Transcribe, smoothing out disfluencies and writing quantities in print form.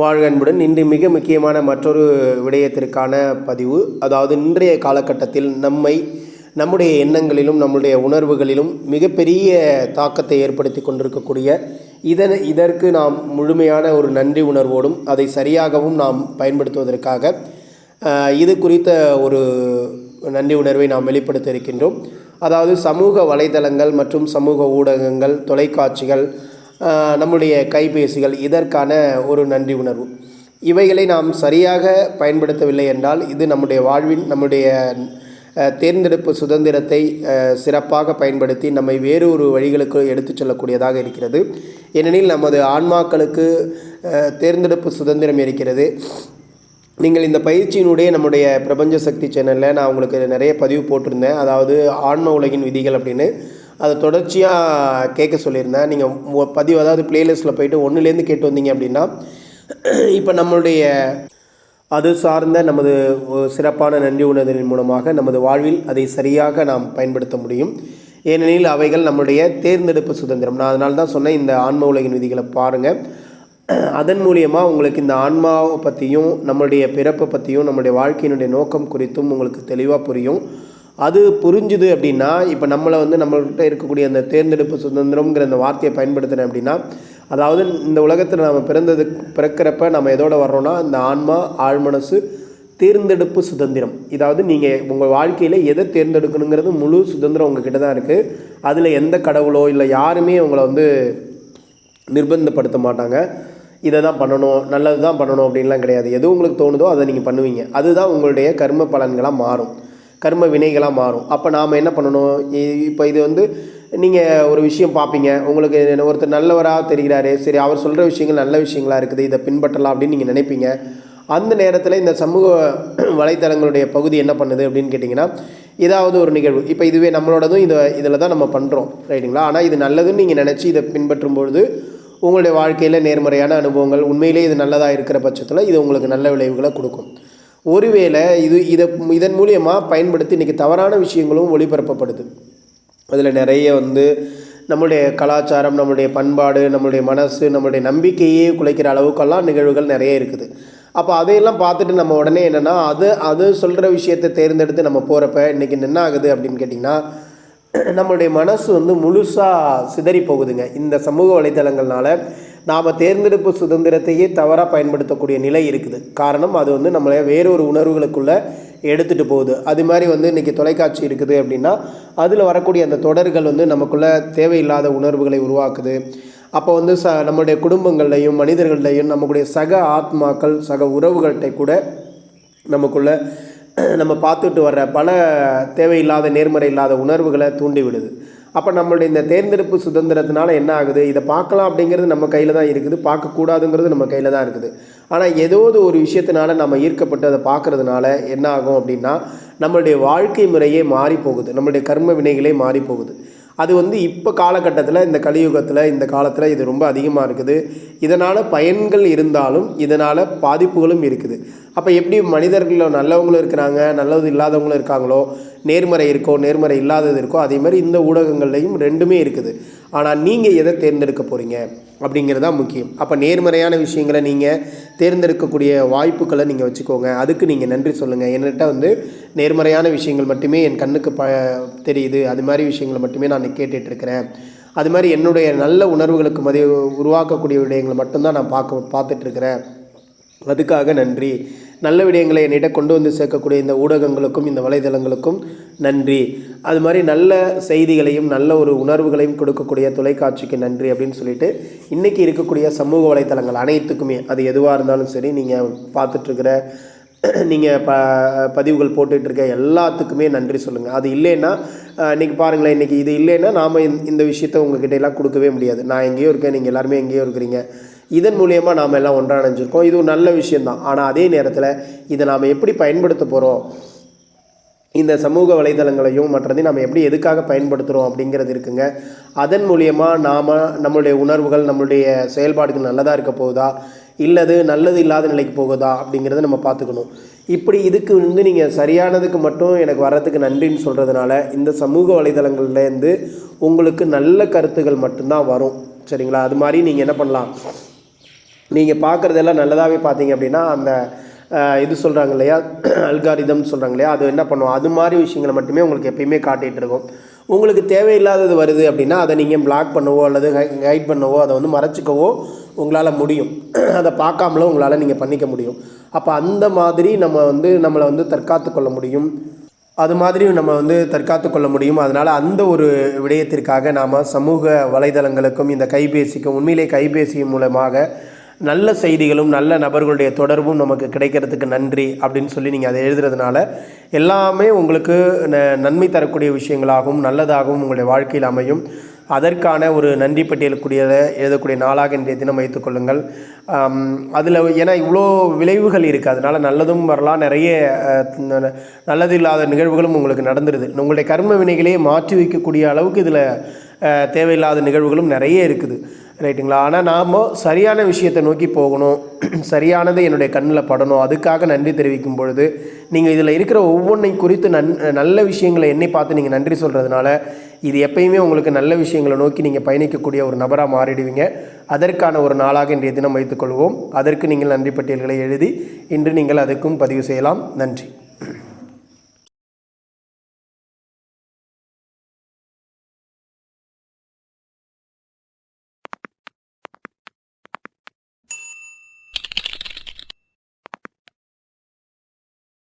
வாழ்க அன்புடன். இன்று மிக முக்கியமான மற்றொரு விடயத்திற்கான பதிவு. அதாவது இன்றைய காலகட்டத்தில் நம்முடைய எண்ணங்களிலும் நம்முடைய உணர்வுகளிலும் மிகப்பெரிய தாக்கத்தை ஏற்படுத்தி கொண்டிருக்கக்கூடிய இதற்கு நாம் முழுமையான ஒரு நன்றி உணர்வோடும் அதை சரியாகவும் நாம் பயன்படுத்துவதற்காக இது குறித்த ஒரு நன்றி உணர்வை நாம் வெளிப்படுத்த இருக்கின்றோம். அதாவது சமூக வலைதளங்கள் மற்றும் சமூக ஊடகங்கள், தொலைக்காட்சிகள், நம்முடைய கைபேசிகள், இதற்கான ஒரு நன்றி உணர்வு. இவைகளை நாம் சரியாக பயன்படுத்தவில்லை என்றால் இது நம்முடைய வாழ்வின் நம்முடைய தேர்ந்தெடுப்பு சுதந்திரத்தை சிறப்பாக பயன்படுத்தி நம்மை வேறு ஒரு வழிகளுக்கு எடுத்துச் செல்லக்கூடியதாக இருக்கிறது. ஏனெனில் நமது ஆன்மாக்களுக்கு தேர்ந்தெடுப்பு சுதந்திரம் இருக்கிறது. நீங்கள் இந்த பயிற்சியினுடைய நம்முடைய பிரபஞ்ச சக்தி சேனலில் நான் உங்களுக்கு நிறைய பதிவு போட்டிருந்தேன். அதாவது ஆன்ம உலகின் விதிகள் அப்படின்னு அதை தொடர்ச்சியாக கேட்க சொல்லியிருந்தேன். நீங்கள் பதிவு, அதாவது பிளேலிஸ்ட்டில் போய்ட்டு 1லேருந்து கேட்டு வந்தீங்க அப்படின்னா இப்போ நம்மளுடைய அது சார்ந்த நமது சிறப்பான நன்றி உணர்வின் மூலமாக நமது வாழ்வில் அதை சரியாக நாம் பயன்படுத்த முடியும். ஏனெனில் அவைகள் நம்முடைய தேர்ந்தெடுப்பு சுதந்திரம். நான் அதனால தான் சொன்னேன், இந்த ஆன்ம உலகின் விதிகளை பாருங்கள். அதன் மூலியமாக உங்களுக்கு இந்த ஆன்மாவை பற்றியும் நம்மளுடைய பிறப்பை பற்றியும் நம்மளுடைய வாழ்க்கையினுடைய நோக்கம் குறித்தும் உங்களுக்கு தெளிவாக புரியும். அது புரிஞ்சுது அப்படின்னா இப்போ நம்மள்கிட்ட இருக்கக்கூடிய அந்த தேர்ந்தெடுப்பு சுதந்திரம்ங்கிற அந்த வார்த்தையை பயன்படுத்தினேன் அப்படின்னா, அதாவது இந்த உலகத்தில் நம்ம பிறக்கிறப்ப நம்ம எதோட வர்றோன்னா இந்த ஆன்மா, ஆழ்மனசு, தேர்ந்தெடுப்பு சுதந்திரம். இதாவது நீங்கள் உங்கள் வாழ்க்கையில் எதை தேர்ந்தெடுக்கணுங்கிறது முழு சுதந்திரம் உங்ககிட்ட தான் இருக்குது. அதில் எந்த கடவுளோ இல்லை யாருமே உங்களை நிர்பந்தப்படுத்த மாட்டாங்க. இதை தான் பண்ணணும், நல்லது தான் பண்ணணும் அப்படின்லாம் கிடையாது. எது உங்களுக்கு தோணுதோ அதை நீங்கள் பண்ணுவீங்க. அதுதான் உங்களுடைய கர்ம பலன்களாக மாறும், கர்ம வினைகளாக மாறும். அப்போ நாம் என்ன பண்ணணும், இப்போ இது நீங்கள் ஒரு விஷயம் பார்ப்பீங்க, உங்களுக்கு ஒருத்தர் நல்லவராக தெரிகிறாரு, சரி அவர் சொல்கிற விஷயங்கள் நல்ல விஷயங்களாக இருக்குது, இதை பின்பற்றலாம் அப்படின்னு நீங்கள் நினைப்பீங்க. அந்த நேரத்தில் இந்த சமூக வலைத்தளங்களுடைய பகுதி என்ன பண்ணுது அப்படின்னு கேட்டிங்கன்னா, ஏதாவது ஒரு நிகழ்வு, இப்போ இதுவே நம்மளோடதும் இதில் தான் நம்ம பண்ணுறோம், ரைட்டுங்களா? ஆனால் இது நல்லதுன்னு நீங்கள் நினச்சி இதை பின்பற்றும் பொழுது உங்களுடைய வாழ்க்கையில் நேர்மறையான அனுபவங்கள், உண்மையிலே இது நல்லதாக இருக்கிற பட்சத்தில் இது உங்களுக்கு நல்ல விளைவுகளை கொடுக்கும். ஒருவேளை இதன் மூலியமாக பயன்படுத்தி இன்றைக்கி தவறான விஷயங்களும் ஒளிபரப்பப்படுது. அதில் நிறைய நம்முடைய கலாச்சாரம், நம்முடைய பண்பாடு, நம்மளுடைய மனசு, நம்மளுடைய நம்பிக்கையே குலைக்கிற அளவுக்கெல்லாம் நிகழ்வுகள் நிறைய இருக்குது. அப்போ அதையெல்லாம் பார்த்துட்டு நம்ம உடனே என்னென்னா அது சொல்கிற விஷயத்தை தேர்ந்தெடுத்து நம்ம போகிறப்ப இன்றைக்கி என்ன ஆகுது அப்படின்னு கேட்டிங்கன்னா, நம்மளுடைய மனசு முழுசாக சிதறி போகுதுங்க. இந்த சமூக வலைத்தளங்கள்னால நாம் தேர்ந்தெடுப்பு சுதந்திரத்தையே தவறாக பயன்படுத்தக்கூடிய நிலை இருக்குது. காரணம் அது நம்மளை வேறொரு உணர்வுகளுக்குள்ளே எடுத்துகிட்டு போகுது. அது மாதிரி இன்றைக்கி தொலைக்காட்சி இருக்குது அப்படின்னா அதில் வரக்கூடிய அந்த தொடர்கள் நமக்குள்ளே தேவையில்லாத உணர்வுகளை உருவாக்குது. அப்போ நம்மளுடைய குடும்பங்கள்லையும் மனிதர்கள்லையும் நம்மளுடைய சக ஆத்மாக்கள், சக உறவுகள்கிட்ட கூட நமக்குள்ளே நம்ம பார்த்துட்டு வர்ற பல தேவையில்லாத நேர்மறை இல்லாத உணர்வுகளை தூண்டி விடுது. அப்போ நம்மளுடைய இந்த தேர்ந்தெடுப்பு சுதந்திரத்தினால என்ன ஆகுது, இதை பார்க்கலாம் அப்படிங்கிறது நம்ம கையில் தான் இருக்குது, பார்க்கக்கூடாதுங்கிறது நம்ம கையில் தான் இருக்குது. ஆனால் ஏதோது ஒரு விஷயத்தினால நம்ம ஈர்க்கப்பட்டு அதை பார்க்குறதுனால என்ன ஆகும் அப்படின்னா, நம்மளுடைய வாழ்க்கை முறையே மாறி போகுது, நம்மளுடைய கர்ம வினைகளே மாறி போகுது. அது இப்போ காலகட்டத்தில், இந்த கலியுகத்தில், இந்த காலத்தில் இது ரொம்ப அதிகமாக இருக்குது. இதனால் பயன்கள் இருந்தாலும் இதனால் பாதிப்புகளும் இருக்குது. அப்போ எப்படி மனிதர்களில் நல்லவங்களும் இருக்கிறாங்க, நல்லது இல்லாதவங்களும் இருக்காங்களோ, நேர்மறை இருக்கோ நேர்மறை இல்லாதது இருக்கோ, அதே மாதிரி இந்த ஊடகங்கள்லையும் ரெண்டுமே இருக்குது. ஆனால் நீங்கள் எதை தேர்ந்தெடுக்க போகிறீங்க அப்படிங்கிறதான் முக்கியம். அப்போ நேர்மறையான விஷயங்களை நீங்கள் தேர்ந்தெடுக்கக்கூடிய வாய்ப்புகளை நீங்கள் வச்சுக்கோங்க. அதுக்கு நீங்கள் நன்றி சொல்லுங்கள். என்கிட்ட நேர்மறையான விஷயங்கள் மட்டுமே என் கண்ணுக்கு தெரியுது, அது மாதிரி விஷயங்களை மட்டுமே நான் கேட்டுட்ருக்கிறேன். அது மாதிரி என்னுடைய நல்ல உணர்வுகளுக்கு உருவாக்கக்கூடிய விடயங்களை மட்டும்தான் நான் பார்த்துட்ருக்கிறேன். அதுக்காக நன்றி. நல்ல விடயங்களை என்னிடம் கொண்டு சேர்க்கக்கூடிய இந்த ஊடகங்களுக்கும் இந்த வலைதளங்களுக்கும் நன்றி. அது மாதிரி நல்ல செய்திகளையும் நல்ல ஒரு உணர்வுகளையும் கொடுக்கக்கூடிய தொலைக்காட்சிக்கு நன்றி அப்படின்னு சொல்லிட்டு இன்றைக்கி இருக்கக்கூடிய சமூக வலைத்தளங்கள் அனைத்துக்குமே, அது எதுவாக இருந்தாலும் சரி, நீங்கள் பார்த்துட்ருக்கிற, நீங்கள் பதிவுகள் போட்டுட்ருக்க எல்லாத்துக்குமே நன்றி சொல்லுங்கள். அது இல்லைன்னா இன்றைக்கி பாருங்களேன், இன்றைக்கி இது இல்லைன்னா நாம் இந்த விஷயத்தை உங்கள்கிட்ட எல்லாம் கொடுக்கவே முடியாது. நான் எங்கேயோ இருக்கேன், நீங்கள் எல்லாருமே எங்கேயோ இருக்கிறீங்க. இதன் மூலியமாக நாம் எல்லாம் ஒன்றாணைஞ்சிருக்கோம். இது ஒரு நல்ல விஷயந்தான். ஆனால் அதே நேரத்தில் இதை நாம் எப்படி பயன்படுத்த போகிறோம், இந்த சமூக வலைதளங்களையும் மற்றதையும் நாம் எப்படி எதுக்காக பயன்படுத்துகிறோம் அப்படிங்கிறது இருக்குங்க. அதன் மூலியமாக நம்மளுடைய உணர்வுகள், நம்மளுடைய செயல்பாடுகள் நல்லதாக இருக்க போகுதா, இல்லது நல்லது இல்லாத நிலைக்கு போகுதா அப்படிங்கிறத நம்ம பார்த்துக்கணும். இப்படி இதுக்கு நீங்கள் சரியானதுக்கு மட்டும் எனக்கு வர்றதுக்கு நன்றின்னு சொல்கிறதுனால இந்த சமூக வலைதளங்கள்லேருந்து உங்களுக்கு நல்ல கருத்துக்கள் மட்டும்தான் வரும், சரிங்களா? அது மாதிரி நீங்கள் என்ன பண்ணலாம், நீங்கள் பார்க்குறதெல்லாம் நல்லதாகவே பார்த்தீங்க அப்படின்னா அந்த இது சொல்கிறாங்க இல்லையா, அல்காரிதம் சொல்கிறாங்க இல்லையா, அது என்ன பண்ணும், அது மாதிரி விஷயங்களை மட்டுமே உங்களுக்கு எப்பயுமே காட்டிகிட்டு இருக்கும். உங்களுக்கு தேவையில்லாதது வருது அப்படின்னா அதை நீங்கள் பிளாக் பண்ணவோ அல்லது கைட் பண்ணவோ அதை வந்து மறைச்சிக்கவோ உங்களால் முடியும். அதை பார்க்காமலும் உங்களால் நீங்கள் பண்ணிக்க முடியும். அப்போ அந்த மாதிரி நம்மளை வந்து தற்காத்து கொள்ள முடியும். அது மாதிரி நம்ம வந்து தற்காத்து கொள்ள முடியும். அதனால் அந்த ஒரு விடயத்திற்காக நாம் சமூக வலைதளங்களுக்கும் இந்த கைபேசிக்கும், உண்மையிலே கைபேசி மூலமாக நல்ல செய்திகளும் நல்ல நபர்களுடைய தொடர்பும் நமக்கு கிடைக்கிறதுக்கு நன்றி அப்படின்னு சொல்லி நீங்கள் அதை எழுதுறதுனால எல்லாமே உங்களுக்கு நன்மை தரக்கூடிய விஷயங்களாகவும் நல்லதாகவும் உங்களுடைய வாழ்க்கையில் அமையும். அதற்கான ஒரு நன்றி பட்டியலுக்குரியதை எழுதக்கூடிய நாளாக இன்றைய தினம் வைத்துக்கொள்ளுங்கள். அதில் ஏன்னா இவ்வளோ விளைவுகள் இருக்குது, அதனால் நல்லதும் வரலாம், நிறைய நல்லது இல்லாத நிகழ்வுகளும் உங்களுக்கு நடந்துருது. உங்களுடைய கர்ம வினைகளையே மாற்றி வைக்கக்கூடிய அளவுக்கு இதில் தேவையில்லாத நிகழ்வுகளும் நிறைய இருக்குது, ரைட்டுங்களா? ஆனால் நாம் சரியான விஷயத்தை நோக்கி போகணும், சரியானது என்னுடைய கண்ணில் படணும். அதுக்காக நன்றி தெரிவிக்கும் பொழுது நீங்கள் இதில் இருக்கிற ஒவ்வொன்றை குறித்து நல்ல விஷயங்களை எண்ணி பார்த்து நீங்கள் நன்றி சொல்கிறதுனால இது எப்பயுமே உங்களுக்கு நல்ல விஷயங்களை நோக்கி நீங்கள் பயணிக்கக்கூடிய ஒரு நபராக மாறிடுவீங்க. அதற்கான ஒரு நாளாக இன்றைய தினம் வைத்துக்கொள்வோம். அதற்கு நீங்கள் நன்றி பட்டியல்களை எழுதி இன்று நீங்கள் அதுக்கும் பதிவு செய்யலாம். நன்றி.